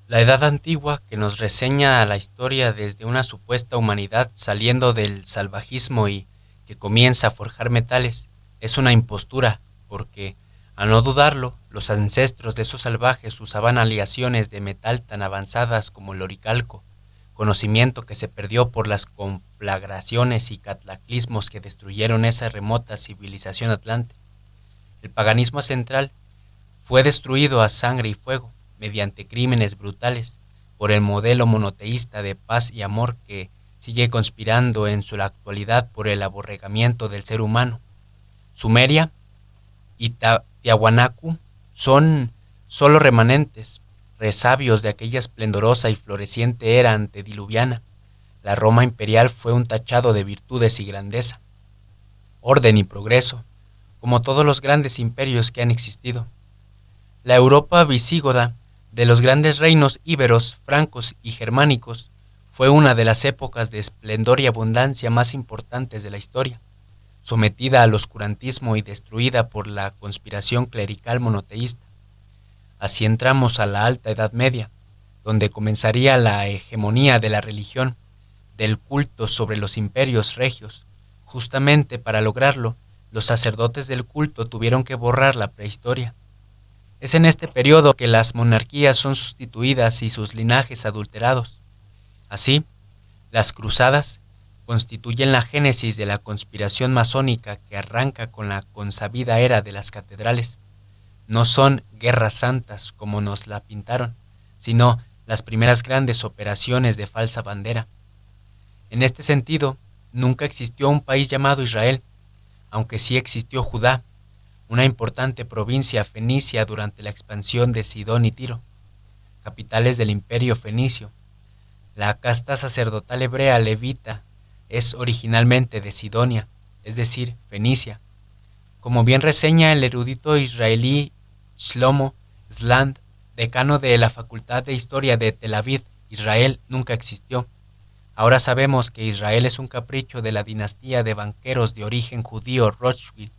La Edad Antigua, que nos reseña la historia desde una supuesta humanidad saliendo del salvajismo y que comienza a forjar metales, es una impostura, porque, a no dudarlo, los ancestros de esos salvajes usaban aleaciones de metal tan avanzadas como el oricalco, conocimiento que se perdió por las conflagraciones y cataclismos que destruyeron esa remota civilización atlante. El paganismo central fue destruido a sangre y fuego, mediante crímenes brutales, por el modelo monoteísta de paz y amor que sigue conspirando en su actualidad por el aborregamiento del ser humano. Sumeria y Tiahuanacu son solo remanentes, resabios de aquella esplendorosa y floreciente era antediluviana. La Roma imperial fue un tachado de virtudes y grandeza, orden y progreso, como todos los grandes imperios que han existido. La Europa visigoda de los grandes reinos íberos, francos y germánicos fue una de las épocas de esplendor y abundancia más importantes de la historia, sometida al oscurantismo y destruida por la conspiración clerical monoteísta. Así entramos a la Alta Edad Media, donde comenzaría la hegemonía de la religión, del culto sobre los imperios regios. Justamente para lograrlo, los sacerdotes del culto tuvieron que borrar la prehistoria. Es en este periodo que las monarquías son sustituidas y sus linajes adulterados. Así, las cruzadas constituyen la génesis de la conspiración masónica que arranca con la consabida era de las catedrales. No son guerras santas como nos la pintaron, sino las primeras grandes operaciones de falsa bandera. En este sentido, nunca existió un país llamado Israel, aunque sí existió Judá, una importante provincia fenicia durante la expansión de Sidón y Tiro, capitales del imperio fenicio. La casta sacerdotal hebrea levita es originalmente de Sidonia, es decir, Fenicia. Como bien reseña el erudito israelí Shlomo Sland, decano de la Facultad de Historia de Tel Aviv, Israel nunca existió. Ahora sabemos que Israel es un capricho de la dinastía de banqueros de origen judío Rothschild,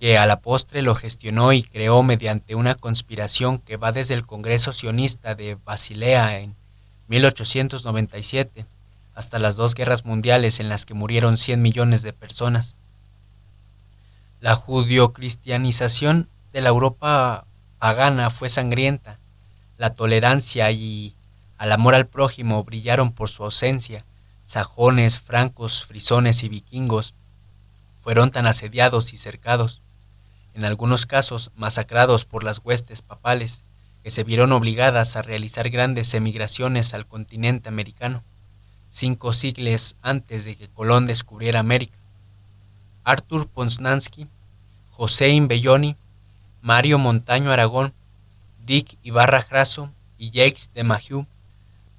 que a la postre lo gestionó y creó mediante una conspiración que va desde el Congreso Sionista de Basilea en 1897 hasta las dos guerras mundiales en las que murieron 100 millones de personas. La judio-cristianización de la Europa pagana fue sangrienta. La tolerancia y al amor al prójimo brillaron por su ausencia. Sajones, francos, frisones y vikingos fueron tan asediados y cercados, en algunos casos masacrados por las huestes papales, que se vieron obligadas a realizar grandes emigraciones al continente americano, 5 siglos antes de que Colón descubriera América. Arthur Ponsnansky, José Imbelloni, Mario Montaño Aragón, Dick Ibarra Grasso y Jacques de Mahieu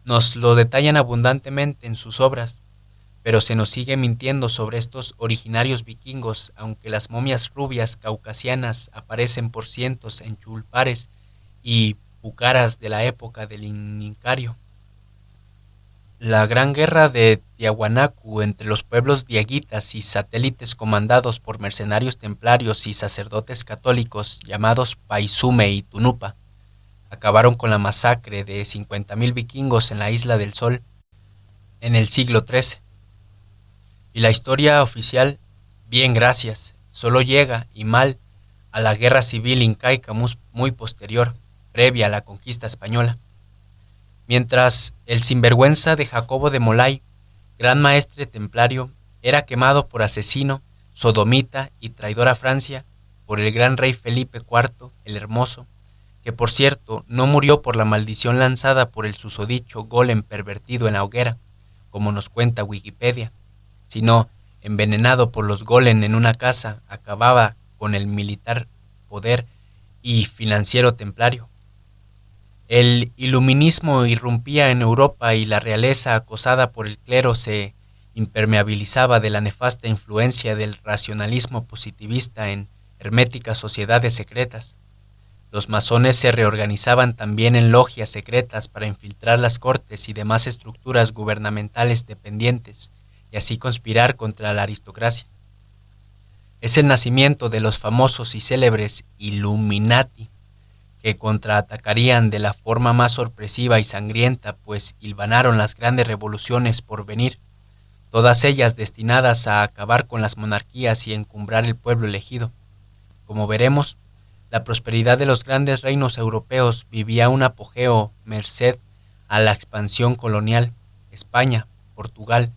nos lo detallan abundantemente en sus obras, pero se nos sigue mintiendo sobre estos originarios vikingos, aunque las momias rubias caucasianas aparecen por cientos en chulpares y pucaras de la época del Incario. La gran guerra de Tiahuanacu entre los pueblos diaguitas y satélites comandados por mercenarios templarios y sacerdotes católicos llamados Paisume y Tunupa acabaron con la masacre de 50.000 vikingos en la Isla del Sol en el siglo XIII. Y la historia oficial, bien gracias, solo llega, y mal, a la guerra civil incaica muy posterior, previa a la conquista española. Mientras el sinvergüenza de Jacobo de Molay, gran maestre templario, era quemado por asesino, sodomita y traidor a Francia por el gran rey Felipe IV el Hermoso, que por cierto no murió por la maldición lanzada por el susodicho golem pervertido en la hoguera, como nos cuenta Wikipedia, sino envenenado por los golem en una casa, acababa con el militar poder y financiero templario. El iluminismo irrumpía en Europa y la realeza, acosada por el clero, se impermeabilizaba de la nefasta influencia del racionalismo positivista en herméticas sociedades secretas. Los masones se reorganizaban también en logias secretas para infiltrar las cortes y demás estructuras gubernamentales dependientes y así conspirar contra la aristocracia. Es el nacimiento de los famosos y célebres Illuminati, que contraatacarían de la forma más sorpresiva y sangrienta, pues hilvanaron las grandes revoluciones por venir, todas ellas destinadas a acabar con las monarquías y encumbrar el pueblo elegido. Como veremos, la prosperidad de los grandes reinos europeos vivía un apogeo merced a la expansión colonial. España, Portugal,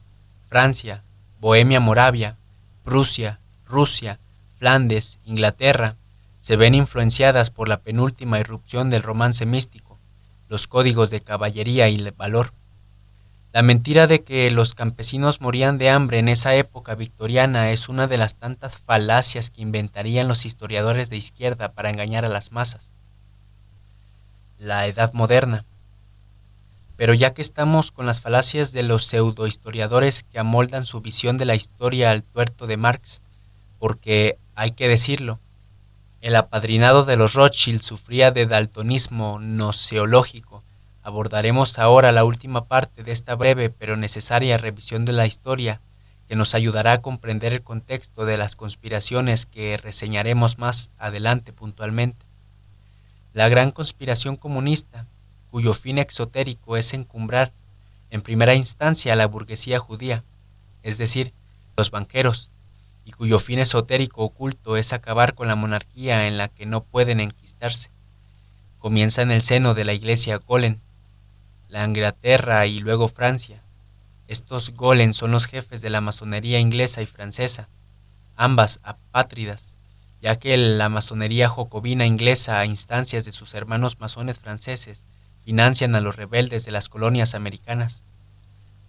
Francia, Bohemia Moravia, Prusia, Rusia, Flandes, Inglaterra, se ven influenciadas por la penúltima irrupción del romance místico, los códigos de caballería y valor. La mentira de que los campesinos morían de hambre en esa época victoriana es una de las tantas falacias que inventarían los historiadores de izquierda para engañar a las masas. La Edad Moderna. Pero ya que estamos con las falacias de los pseudohistoriadores que amoldan su visión de la historia al tuerto de Marx, porque, hay que decirlo, el apadrinado de los Rothschild sufría de daltonismo gnoseológico, abordaremos ahora la última parte de esta breve pero necesaria revisión de la historia, que nos ayudará a comprender el contexto de las conspiraciones que reseñaremos más adelante puntualmente. La gran conspiración comunista, cuyo fin exotérico es encumbrar, en primera instancia, a la burguesía judía, es decir, los banqueros, y cuyo fin esotérico oculto es acabar con la monarquía en la que no pueden enquistarse. Comienza en el seno de la iglesia Golem, la Inglaterra y luego Francia. Estos Golem son los jefes de la masonería inglesa y francesa, ambas apátridas, ya que la masonería jacobina inglesa, a instancias de sus hermanos masones franceses, financian a los rebeldes de las colonias americanas.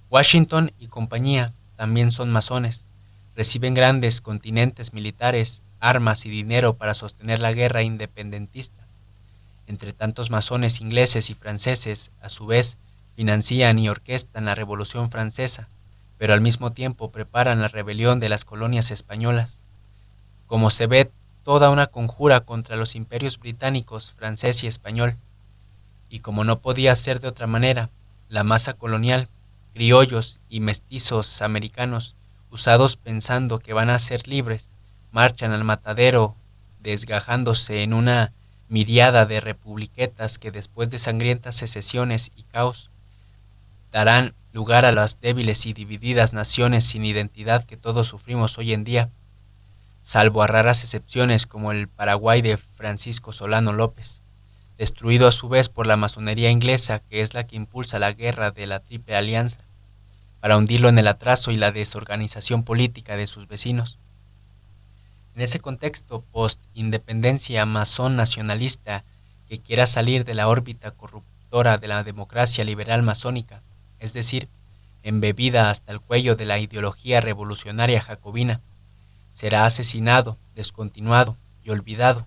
Washington y compañía también son masones, reciben grandes continentes militares, armas y dinero para sostener la guerra independentista. Entre tantos masones ingleses y franceses, a su vez, financian y orquestan la Revolución Francesa, pero al mismo tiempo preparan la rebelión de las colonias españolas. Como se ve, toda una conjura contra los imperios británicos, francés y español. Y como no podía ser de otra manera, la masa colonial, criollos y mestizos americanos, usados pensando que van a ser libres, marchan al matadero desgajándose en una miriada de republiquetas que después de sangrientas secesiones y caos darán lugar a las débiles y divididas naciones sin identidad que todos sufrimos hoy en día, salvo a raras excepciones como el Paraguay de Francisco Solano López, destruido a su vez por la masonería inglesa, que es la que impulsa la guerra de la Triple Alianza, para hundirlo en el atraso y la desorganización política de sus vecinos. En ese contexto post-independencia masón nacionalista que quiera salir de la órbita corruptora de la democracia liberal masónica, es decir, embebida hasta el cuello de la ideología revolucionaria jacobina, será asesinado, descontinuado y olvidado.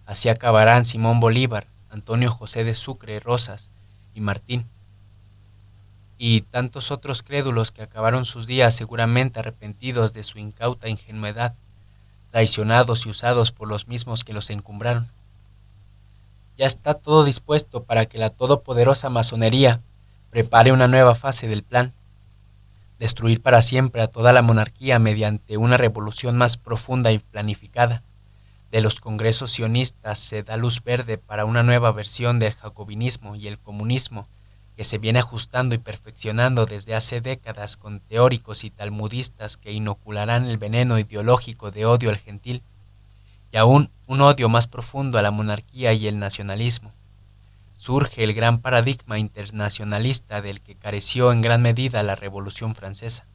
Así acabarán Simón Bolívar, Antonio José de Sucre, Rosas y Martín, y tantos otros crédulos que acabaron sus días seguramente arrepentidos de su incauta ingenuidad, traicionados y usados por los mismos que los encumbraron. Ya está todo dispuesto para que la todopoderosa masonería prepare una nueva fase del plan, destruir para siempre a toda la monarquía mediante una revolución más profunda y planificada. De los congresos sionistas se da luz verde para una nueva versión del jacobinismo y el comunismo que se viene ajustando y perfeccionando desde hace décadas con teóricos y talmudistas que inocularán el veneno ideológico de odio al gentil, y aún un odio más profundo a la monarquía y el nacionalismo. Surge el gran paradigma internacionalista del que careció en gran medida la Revolución Francesa.